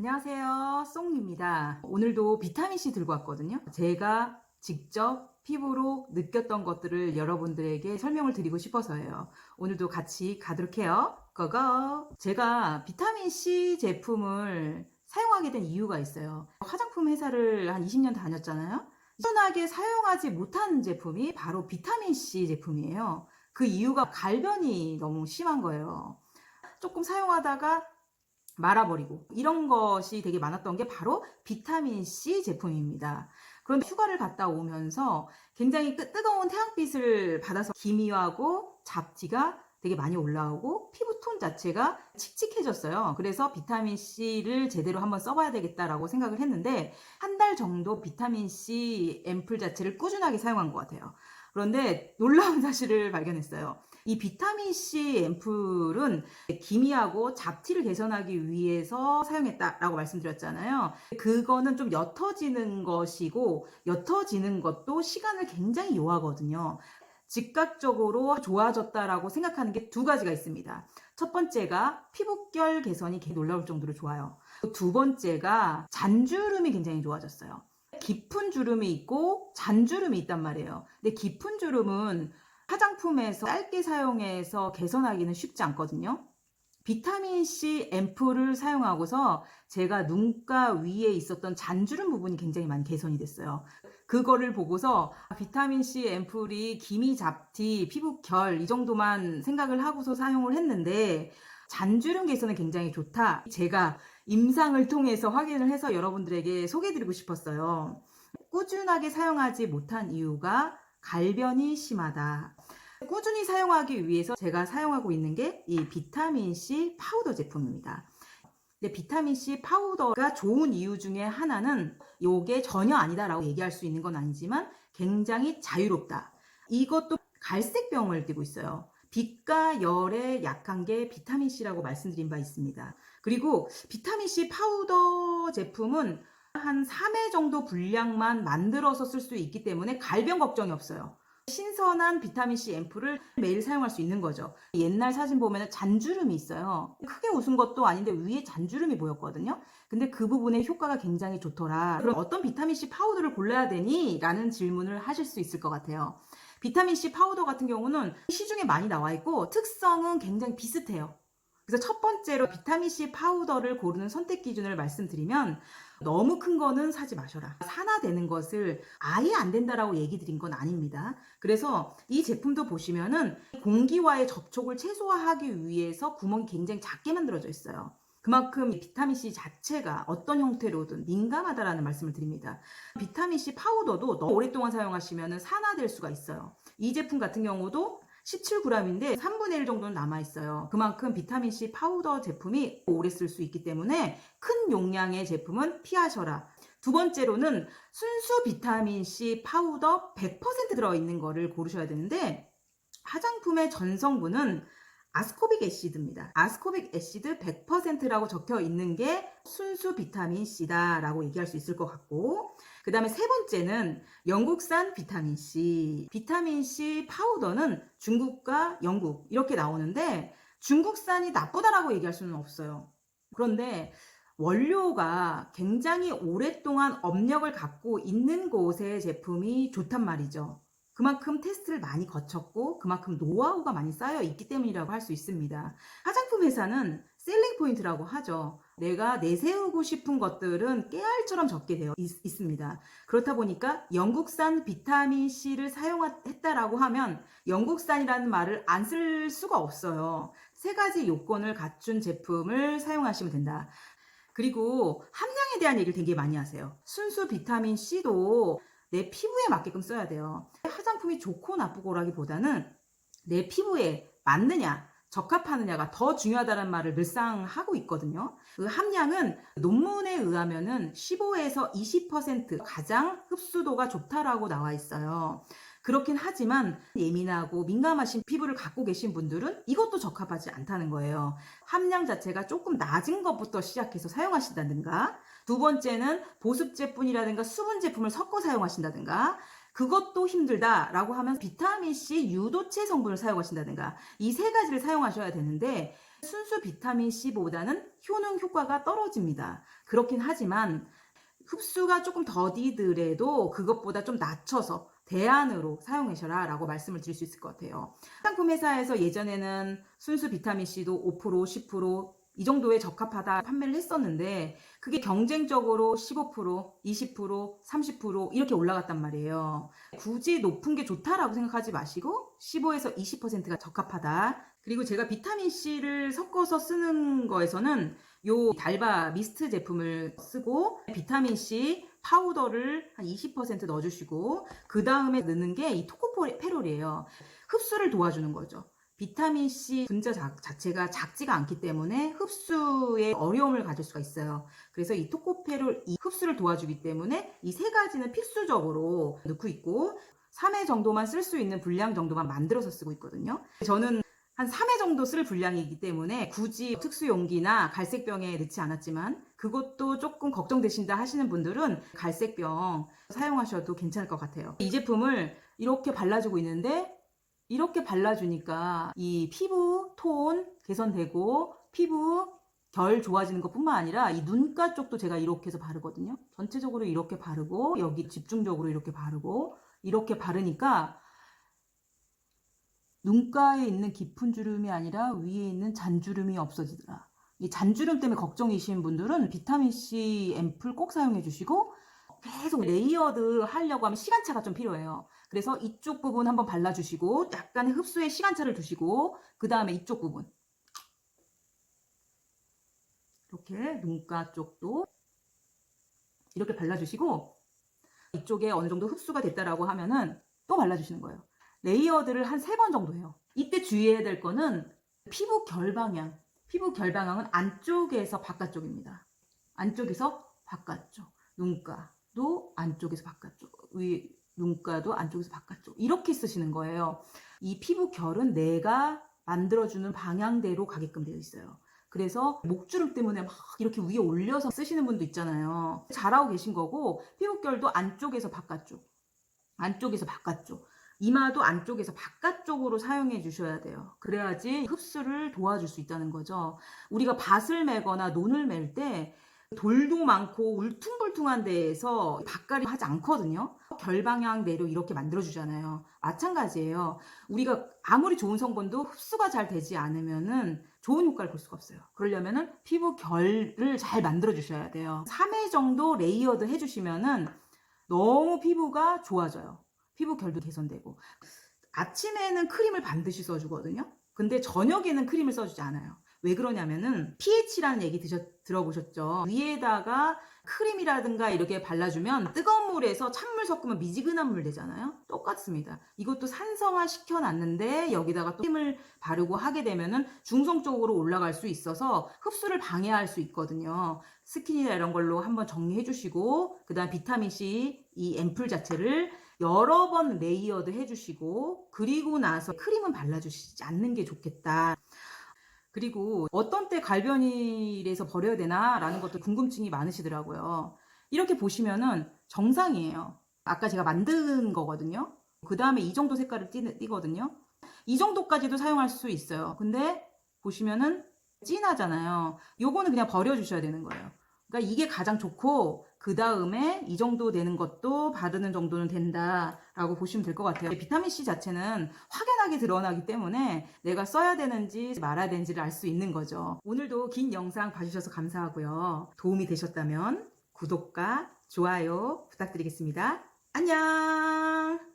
안녕하세요. 쏭입니다. 오늘도 비타민C 들고 왔거든요. 제가 직접 피부로 느꼈던 것들을 여러분들에게 설명을 드리고 싶어서예요. 오늘도 같이 가도록 해요. 고고! 제가 비타민C 제품을 사용하게 된 이유가 있어요. 화장품 회사를 한 20년 다녔잖아요. 꾸준하게 사용하지 못한 제품이 바로 비타민C 제품이에요. 그 이유가 갈변이 너무 심한 거예요. 조금 사용하다가 말아버리고 이런 것이 되게 많았던 게 바로 비타민C 제품입니다. 그런데 휴가를 갔다 오면서 굉장히 뜨거운 태양빛을 받아서 기미하고 잡티가 되게 많이 올라오고 피부톤 자체가 칙칙해졌어요. 그래서 비타민C를 제대로 한번 써봐야 되겠다라고 생각을 했는데 한 달 정도 비타민C 앰플 자체를 꾸준하게 사용한 것 같아요. 그런데 놀라운 사실을 발견했어요. 이 비타민C 앰플은 기미하고 잡티를 개선하기 위해서 사용했다라고 말씀드렸잖아요. 그거는 좀 옅어지는 것이고 옅어지는 것도 시간을 굉장히 요하거든요. 즉각적으로 좋아졌다라고 생각하는 게 두 가지가 있습니다. 첫 번째가 피부결 개선이 놀라울 정도로 좋아요. 두 번째가 잔주름이 굉장히 좋아졌어요. 깊은 주름이 있고 잔주름이 있단 말이에요. 근데 깊은 주름은 화장품에서 짧게 사용해서 개선하기는 쉽지 않거든요. 비타민C 앰플을 사용하고서 제가 눈가 위에 있었던 잔주름 부분이 굉장히 많이 개선이 됐어요. 그거를 보고서 비타민C 앰플이 기미, 잡티, 피부결 이 정도만 생각을 하고서 사용을 했는데 잔주름 개선은 굉장히 좋다. 제가 임상을 통해서 확인을 해서 여러분들에게 소개해드리고 싶었어요. 꾸준하게 사용하지 못한 이유가 갈변이 심하다. 꾸준히 사용하기 위해서 제가 사용하고 있는 게 이 비타민C 파우더 제품입니다. 근데 비타민C 파우더가 좋은 이유 중에 하나는 이게 전혀 아니다라고 얘기할 수 있는 건 아니지만 굉장히 자유롭다. 이것도 갈색병을 띠고 있어요. 빛과 열에 약한 게 비타민C라고 말씀드린 바 있습니다. 그리고 비타민C 파우더 제품은 한 3회 정도 분량만 만들어서 쓸 수 있기 때문에 갈변 걱정이 없어요. 신선한 비타민C 앰플을 매일 사용할 수 있는 거죠. 옛날 사진 보면 잔주름이 있어요. 크게 웃은 것도 아닌데 위에 잔주름이 보였거든요. 근데 그 부분의 효과가 굉장히 좋더라. 그럼 어떤 비타민C 파우더를 골라야 되니? 라는 질문을 하실 수 있을 것 같아요. 비타민C 파우더 같은 경우는 시중에 많이 나와 있고 특성은 굉장히 비슷해요. 그래서 첫 번째로 비타민C 파우더를 고르는 선택 기준을 말씀드리면 너무 큰 거는 사지 마셔라. 산화되는 것을 아예 안 된다라고 얘기 드린 건 아닙니다. 그래서 이 제품도 보시면은 공기와의 접촉을 최소화하기 위해서 구멍이 굉장히 작게 만들어져 있어요. 그만큼 비타민C 자체가 어떤 형태로든 민감하다라는 말씀을 드립니다. 비타민C 파우더도 너무 오랫동안 사용하시면 산화될 수가 있어요. 이 제품 같은 경우도 17g인데 3분의 1 정도는 남아있어요. 그만큼 비타민C 파우더 제품이 오래 쓸 수 있기 때문에 큰 용량의 제품은 피하셔라. 두 번째로는 순수 비타민C 파우더 100% 들어있는 거를 고르셔야 되는데 화장품의 전성분은 아스코빅 애시드입니다. 아스코빅 애시드 100%라고 적혀 있는 게 순수 비타민C다 라고 얘기할 수 있을 것 같고, 그 다음에 세 번째는 영국산 비타민C. 비타민C 파우더는 중국과 영국 이렇게 나오는데 중국산이 나쁘다라고 얘기할 수는 없어요. 그런데 원료가 굉장히 오랫동안 업력을 갖고 있는 곳의 제품이 좋단 말이죠. 그만큼 테스트를 많이 거쳤고 그만큼 노하우가 많이 쌓여 있기 때문이라고 할 수 있습니다. 화장품 회사는 셀링 포인트라고 하죠. 내가 내세우고 싶은 것들은 깨알처럼 적게 되어 있습니다. 그렇다 보니까 영국산 비타민C를 사용했다라고 하면 영국산이라는 말을 안 쓸 수가 없어요. 세 가지 요건을 갖춘 제품을 사용하시면 된다. 그리고 함량에 대한 얘기를 되게 많이 하세요. 순수 비타민C도 내 피부에 맞게끔 써야 돼요. 화장품이 좋고 나쁘고라기보다는 내 피부에 맞느냐, 적합하느냐가 더 중요하다는 말을 늘상 하고 있거든요. 그 함량은 논문에 의하면은 15에서 20% 가장 흡수도가 좋다라고 나와 있어요. 그렇긴 하지만 예민하고 민감하신 피부를 갖고 계신 분들은 이것도 적합하지 않다는 거예요. 함량 자체가 조금 낮은 것부터 시작해서 사용하신다든가, 두 번째는 보습 제품이라든가 수분 제품을 섞어 사용하신다든가, 그것도 힘들다라고 하면 비타민C 유도체 성분을 사용하신다든가 이 세 가지를 사용하셔야 되는데 순수 비타민C보다는 효능 효과가 떨어집니다. 그렇긴 하지만 흡수가 조금 더디더라도 그것보다 좀 낮춰서 대안으로 사용하셔라 라고 말씀을 드릴 수 있을 것 같아요. 화장품 회사에서 예전에는 순수 비타민C도 5%, 10%이 정도에 적합하다 판매를 했었는데 그게 경쟁적으로 15%, 20%, 30% 이렇게 올라갔단 말이에요. 굳이 높은 게 좋다라고 생각하지 마시고 15에서 20%가 적합하다. 그리고 제가 비타민C를 섞어서 쓰는 거에서는 요 달바 미스트 제품을 쓰고 비타민C 파우더를 한 20% 넣어주시고 그 다음에 넣는 게 이 토코페롤이에요. 흡수를 도와주는 거죠. 비타민C 분자 자체가 작지가 않기 때문에 흡수에 어려움을 가질 수가 있어요. 그래서 이 토코페롤 이 흡수를 도와주기 때문에 이 세 가지는 필수적으로 넣고 있고 3회 정도만 쓸 수 있는 분량 정도만 만들어서 쓰고 있거든요. 저는 한 3회 정도 쓸 분량이기 때문에 굳이 특수 용기나 갈색병에 넣지 않았지만 그것도 조금 걱정되신다 하시는 분들은 갈색병 사용하셔도 괜찮을 것 같아요. 이 제품을 이렇게 발라주고 있는데 이렇게 발라주니까 이 피부 톤 개선되고 피부 결 좋아지는 것 뿐만 아니라 이 눈가 쪽도 제가 이렇게 해서 바르거든요. 전체적으로 이렇게 바르고 여기 집중적으로 이렇게 바르고 이렇게 바르니까 눈가에 있는 깊은 주름이 아니라 위에 있는 잔주름이 없어지더라. 이 잔주름 때문에 걱정이신 분들은 비타민C 앰플 꼭 사용해 주시고 계속 레이어드 하려고 하면 시간차가 좀 필요해요. 그래서 이쪽 부분 한번 발라주시고 약간의 흡수에 시간차를 두시고 그 다음에 이쪽 부분 이렇게 눈가 쪽도 이렇게 발라주시고 이쪽에 어느 정도 흡수가 됐다라고 하면은 또 발라주시는 거예요. 레이어드를 한 3번 정도 해요. 이때 주의해야 될 거는 피부 결 방향. 피부 결 방향은 안쪽에서 바깥쪽입니다. 안쪽에서 바깥쪽. 눈가도 안쪽에서 바깥쪽. 눈가도 안쪽에서 바깥쪽. 이렇게 쓰시는 거예요. 이 피부 결은 내가 만들어주는 방향대로 가게끔 되어 있어요. 그래서 목주름 때문에 막 이렇게 위에 올려서 쓰시는 분도 있잖아요. 잘하고 계신 거고 피부결도 안쪽에서 바깥쪽. 안쪽에서 바깥쪽. 이마도 안쪽에서 바깥쪽으로 사용해 주셔야 돼요. 그래야지 흡수를 도와줄 수 있다는 거죠. 우리가 밭을 매거나 논을 맬 때 돌도 많고 울퉁불퉁한 데에서 밭갈이 하지 않거든요. 결방향대로 이렇게 만들어 주잖아요. 마찬가지예요. 우리가 아무리 좋은 성분도 흡수가 잘 되지 않으면은 좋은 효과를 볼 수가 없어요. 그러려면은 피부 결을 잘 만들어 주셔야 돼요. 3회 정도 레이어드 해 주시면은 너무 피부가 좋아져요. 피부 결도 개선되고. 아침에는 크림을 반드시 써주거든요. 근데 저녁에는 크림을 써주지 않아요. 왜 그러냐면은 pH라는 얘기 들어보셨죠? 위에다가 크림이라든가 이렇게 발라주면 뜨거운 물에서 찬물 섞으면 미지근한 물 되잖아요. 똑같습니다. 이것도 산성화 시켜놨는데 여기다가 또 크림을 바르고 하게 되면은 중성적으로 올라갈 수 있어서 흡수를 방해할 수 있거든요. 스킨이나 이런 걸로 한번 정리해 주시고 그 다음 비타민C 이 앰플 자체를 여러 번 레이어드 해주시고 그리고 나서 크림은 발라주시지 않는 게 좋겠다. 그리고 어떤 때 갈변이라서 버려야 되나 라는 것도 궁금증이 많으시더라고요. 이렇게 보시면은 정상이에요. 아까 제가 만든 거거든요. 그 다음에 이 정도 색깔을 띄거든요. 이 정도까지도 사용할 수 있어요. 근데 보시면은 진하잖아요. 요거는 그냥 버려주셔야 되는 거예요. 그러니까 이게 가장 좋고 그 다음에 이 정도 되는 것도 바르는 정도는 된다라고 보시면 될 것 같아요. 비타민C 자체는 확연하게 드러나기 때문에 내가 써야 되는지 말아야 되는지를 알 수 있는 거죠. 오늘도 긴 영상 봐주셔서 감사하고요. 도움이 되셨다면 구독과 좋아요 부탁드리겠습니다. 안녕.